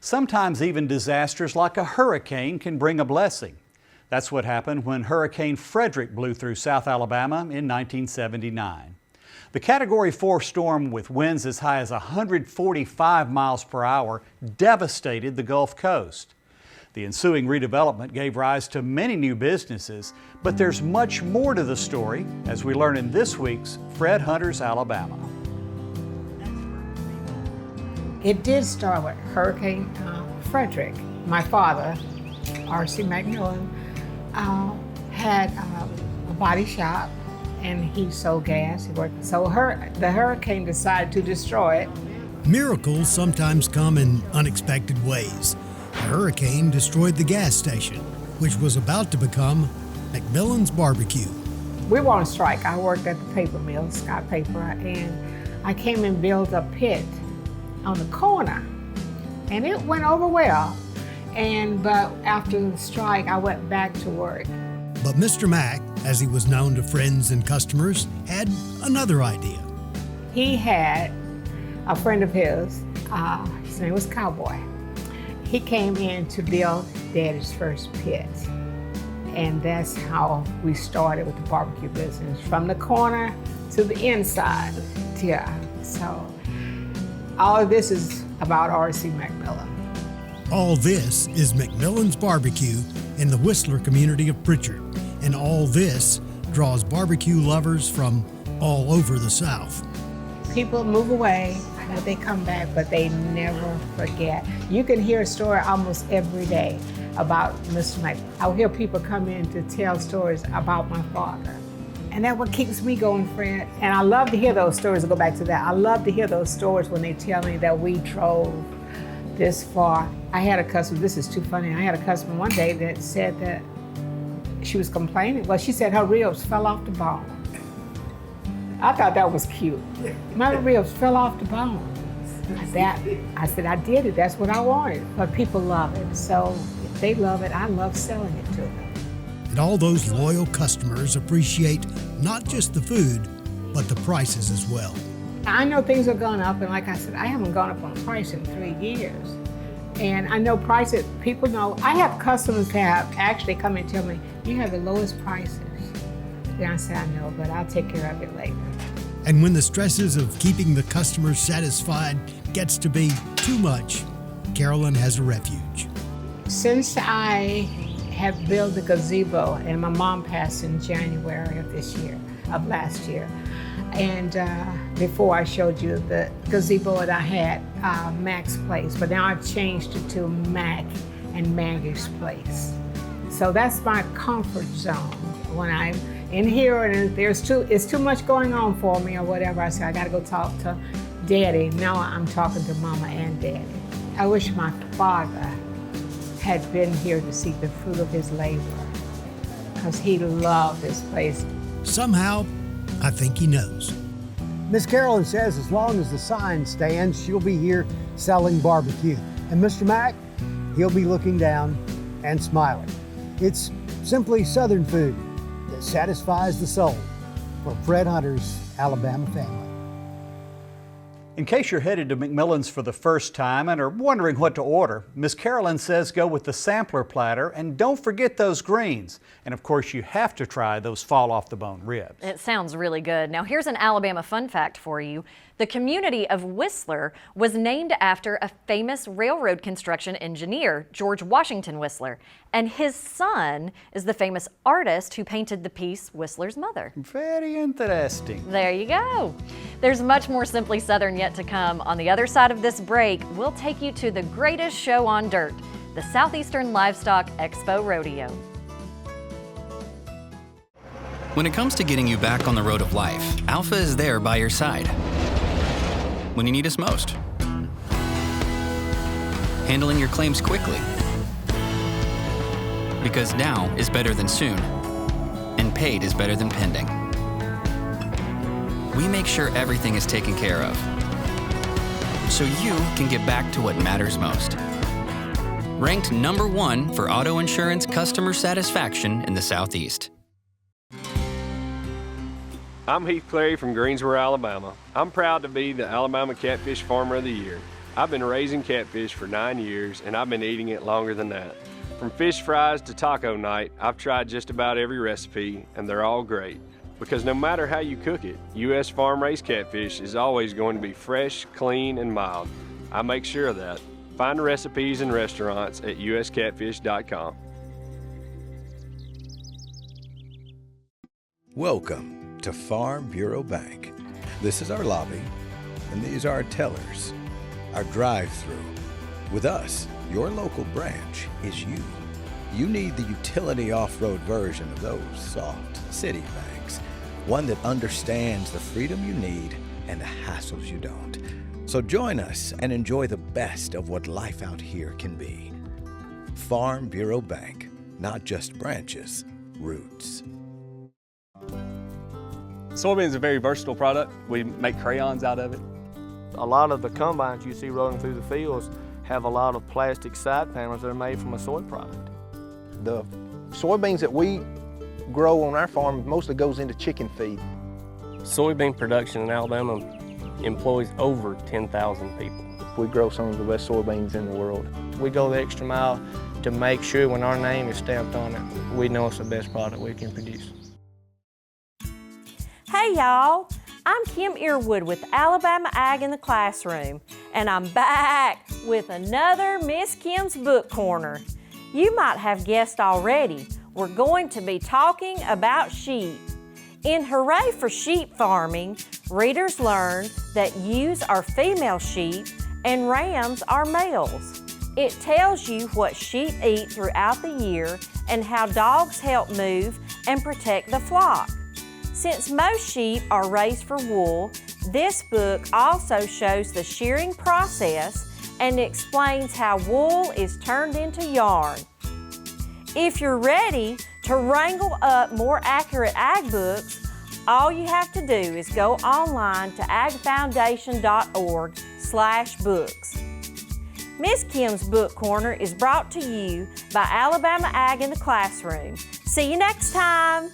Sometimes even disasters like a hurricane can bring a blessing. That's what happened when Hurricane Frederic blew through South Alabama in 1979. The Category 4 storm with winds as high as 145 miles per hour devastated the Gulf Coast. The ensuing redevelopment gave rise to many new businesses, but there's much more to the story as we learn in this week's Fred Hunter's Alabama. It did start with Hurricane Frederic. My father, R.C. McMillan, had a body shop and he sold gas. So the hurricane decided to destroy it. Miracles sometimes come in unexpected ways. The hurricane destroyed the gas station, which was about to become McMillan's Bar-b-que. We were on strike. I worked at the paper mill, Scott Paper, and I came and built a pit on the corner, and it went over well. But after the strike, I went back to work. But Mr. Mack, as he was known to friends and customers, had another idea. He had a friend of his name was Cowboy. He came in to build Daddy's first pit. And that's how we started with the barbecue business, from the corner to the inside. Yeah, so all of this is about R.C. McMillan. All this is McMillan's Bar-b-que in the Whistler community of Pritchard. And all this draws barbecue lovers from all over the South. People move away, but they come back, but they never forget. You can hear a story almost every day about Mr. Mack. I'll hear people come in to tell stories about my father. And that's what keeps me going, Fred. And I love to hear those stories, to go back to that. I love to hear those stories when they tell me that we drove this far. I had a customer, this is too funny, I had a customer one day that said that she was complaining. Well, she said her ribs fell off the bone. I thought that was cute. My ribs fell off the bone. I said, I did it, that's what I wanted. But people love it, so if they love it, I love selling it to them. And all those loyal customers appreciate not just the food, but the prices as well. I know things are going up, and like I said, I haven't gone up on price in 3 years. And I know prices, people know. I have customers that have actually come and tell me, you have the lowest prices. Then I say, I know, but I'll take care of it later. And when the stresses of keeping the customers satisfied gets to be too much, Carolyn has a refuge. Since I have built the gazebo, and my mom passed in January of last year, and before I showed you the gazebo that I had, Mac's Place, but now I've changed it to Mac and Maggie's Place. So that's my comfort zone. When I'm in here and it's too much going on for me or whatever, I say, I gotta go talk to Daddy. Now I'm talking to Mama and Daddy. I wish my father had been here to see the fruit of his labor, because he loved this place. Somehow, I think he knows. Miss Carolyn says as long as the sign stands, she'll be here selling barbecue. And Mr. Mack, he'll be looking down and smiling. It's simply Southern food that satisfies the soul for Fred Hunter's Alabama family. In case you're headed to McMillan's for the first time and are wondering what to order, Miss Carolyn says go with the sampler platter and don't forget those greens. And of course, you have to try those fall-off-the-bone ribs. It sounds really good. Now here's an Alabama fun fact for you. The community of Whistler was named after a famous railroad construction engineer, George Washington Whistler. And his son is the famous artist who painted the piece Whistler's Mother. Very interesting. There you go. There's much more Simply Southern yet to come. On the other side of this break, we'll take you to the greatest show on dirt, the Southeastern Livestock Expo Rodeo. When it comes to getting you back on the road of life, Alpha is there by your side when you need us most. Handling your claims quickly. Because now is better than soon, and paid is better than pending. We make sure everything is taken care of, so you can get back to what matters most. Ranked #1 for auto insurance customer satisfaction in the Southeast. I'm Heath Clary from Greensboro, Alabama. I'm proud to be the Alabama Catfish Farmer of the Year. I've been raising catfish for 9 years, and I've been eating it longer than that. From fish fries to taco night, I've tried just about every recipe, and they're all great. Because no matter how you cook it, U.S. farm-raised catfish is always going to be fresh, clean, and mild. I make sure of that. Find recipes and restaurants at uscatfish.com. Welcome to Farm Bureau Bank. This is our lobby, and these are our tellers, our drive-through. With us, your local branch is you. You need the utility off-road version of those soft city banks, one that understands the freedom you need and the hassles you don't. So join us and enjoy the best of what life out here can be. Farm Bureau Bank, not just branches, roots. Soybeans are a very versatile product. We make crayons out of it. A lot of the combines you see rolling through the fields have a lot of plastic side panels that are made from a soy product. The soybeans that we grow on our farm mostly goes into chicken feed. Soybean production in Alabama employs over 10,000 people. We grow some of the best soybeans in the world. We go the extra mile to make sure when our name is stamped on it, we know it's the best product we can produce. Hey y'all, I'm Kim Earwood with Alabama Ag in the Classroom, and I'm back with another Miss Kim's Book Corner. You might have guessed already, we're going to be talking about sheep. In Hooray for Sheep Farming, readers learn that ewes are female sheep and rams are males. It tells you what sheep eat throughout the year and how dogs help move and protect the flock. Since most sheep are raised for wool, this book also shows the shearing process and explains how wool is turned into yarn. If you're ready to wrangle up more accurate ag books, all you have to do is go online to agfoundation.org/books. Miss Kim's Book Corner is brought to you by Alabama Ag in the Classroom. See you next time.